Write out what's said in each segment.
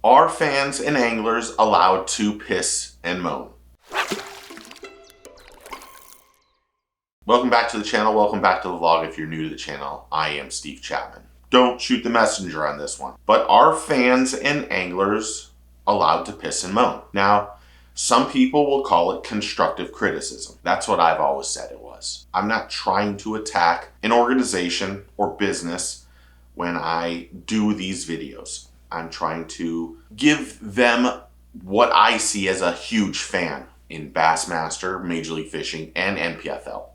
Are fans and anglers allowed to piss and moan? Welcome back to the channel. Welcome back to the vlog. If you're new to the channel, I am Steve Chapman. Don't shoot the messenger on this one. But are fans and anglers allowed to piss and moan? Now, some people will call it constructive criticism. That's what I've always said it was. I'm not trying to attack an organization or business when I do these videos. I'm trying to give them what I see as a huge fan in Bassmaster, Major League Fishing, and NPFL.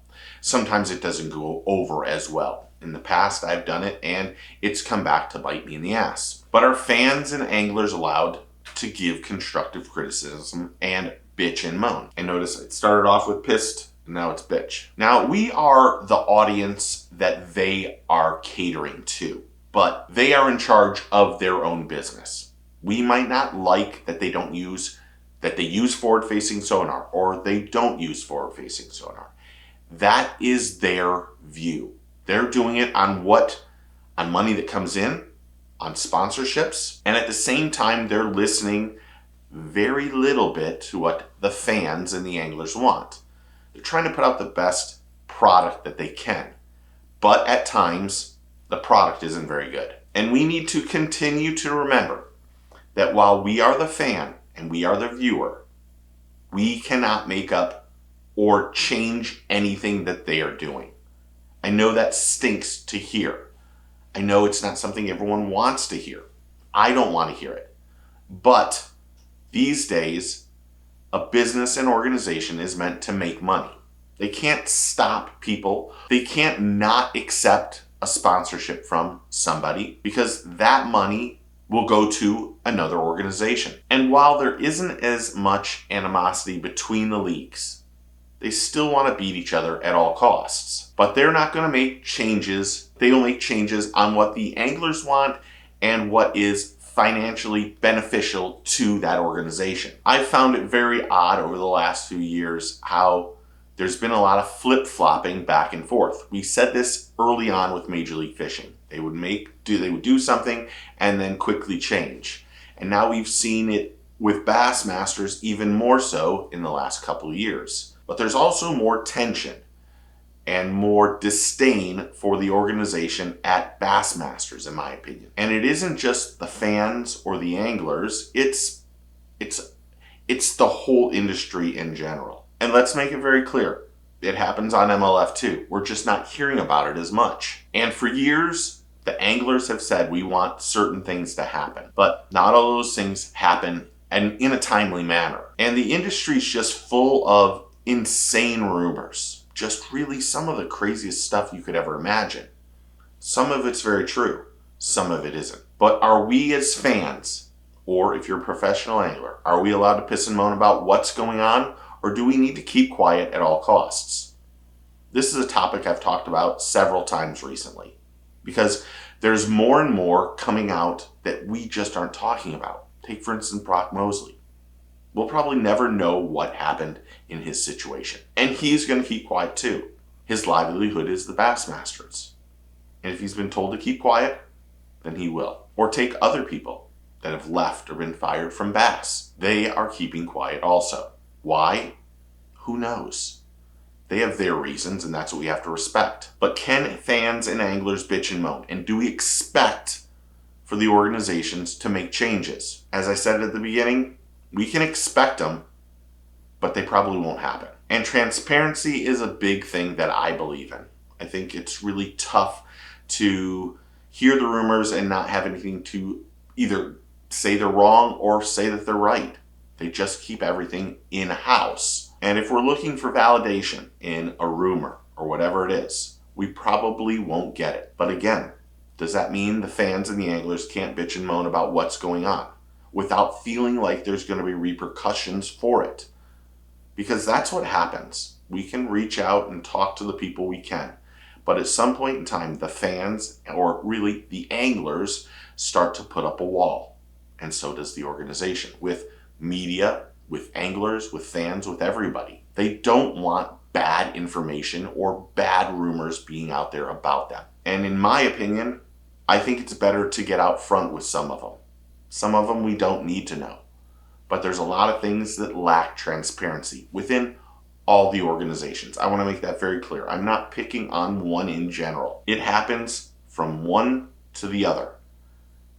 Sometimes it doesn't go over as well. In the past, I've done it and it's come back to bite me in the ass. But are fans and anglers allowed to give constructive criticism and bitch and moan? And notice it started off with pissed, and now it's bitch. Now, we are the audience that they are catering to, but they are in charge of their own business. We might not like that they use forward-facing sonar, or they don't use forward-facing sonar. That is their view. They're doing it on money that comes in, on sponsorships, and at the same time, they're listening very little bit to what the fans and the anglers want. They're trying to put out the best product that they can, but at times, the product isn't very good. And we need to continue to remember that while we are the fan and we are the viewer, we cannot make up or change anything that they are doing. I know that stinks to hear. I know it's not something everyone wants to hear. I don't want to hear it. But these days, a business and organization is meant to make money. They can't stop people. They can't not accept a sponsorship from somebody because that money will go to another organization. And while there isn't as much animosity between the leagues, they still want to beat each other at all costs. But they're not going to make changes. They will make changes on what the anglers want and what is financially beneficial to that organization. I've found it very odd over the last few years how there's been a lot of flip-flopping back and forth. We said this early on with Major League Fishing. They would do something and then quickly change. And now we've seen it with Bassmasters even more so in the last couple of years. But there's also more tension and more disdain for the organization at Bassmasters, in my opinion. And it isn't just the fans or the anglers, it's the whole industry in general. And let's make it very clear, it happens on MLF too. We're just not hearing about it as much. And for years, the anglers have said we want certain things to happen, but not all those things happen and in a timely manner. And the industry's just full of insane rumors. Just really some of the craziest stuff you could ever imagine. Some of it's very true, some of it isn't. But are we as fans, or if you're a professional angler, are we allowed to piss and moan about what's going on? Or do we need to keep quiet at all costs? This is a topic I've talked about several times recently because there's more and more coming out that we just aren't talking about. Take, for instance, Brock Mosley. We'll probably never know what happened in his situation. And he's going to keep quiet too. His livelihood is the Bassmasters. And if he's been told to keep quiet, then he will. Or take other people that have left or been fired from Bass. They are keeping quiet also. Why? Who knows? They have their reasons, and that's what we have to respect. But can fans and anglers bitch and moan? And do we expect for the organizations to make changes? As I said at the beginning, we can expect them, but they probably won't happen. And transparency is a big thing that I believe in. I think it's really tough to hear the rumors and not have anything to either say they're wrong or say that they're right. They just keep everything in-house. And if we're looking for validation in a rumor or whatever it is, we probably won't get it. But again, does that mean the fans and the anglers can't bitch and moan about what's going on without feeling like there's going to be repercussions for it? Because that's what happens. We can reach out and talk to the people we can. But at some point in time, the fans, or really the anglers, start to put up a wall. And so does the organization, with media, with anglers, with fans, with everybody. They don't want bad information or bad rumors being out there about them. And in my opinion, I think it's better to get out front with some of them. Some of them we don't need to know. But there's a lot of things that lack transparency within all the organizations. I want to make that very clear. I'm not picking on one in general. It happens from one to the other.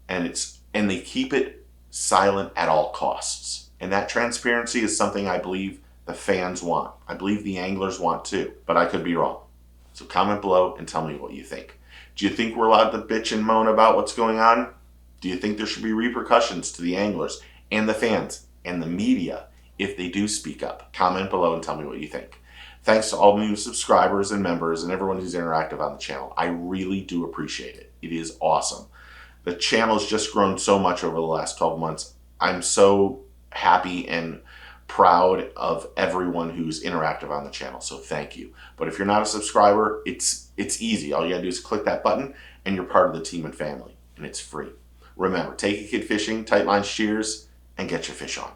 And they keep it silent at all costs. And that transparency is something I believe the fans want. I believe the anglers want too, but I could be wrong. So comment below and tell me what you think. Do you think we're allowed to bitch and moan about what's going on? Do you think there should be repercussions to the anglers and the fans and the media if they do speak up? Comment below and tell me what you think. Thanks to all new subscribers and members and everyone who's interactive on the channel. I really do appreciate it. It is awesome. The channel's just grown so much over the last 12 months. I'm so happy and proud of everyone who's interactive on the channel, so thank you. But if you're not a subscriber, it's easy. All you gotta do is click that button and you're part of the team and family, and it's free. Remember, take a kid fishing, tight line shears, and get your fish on.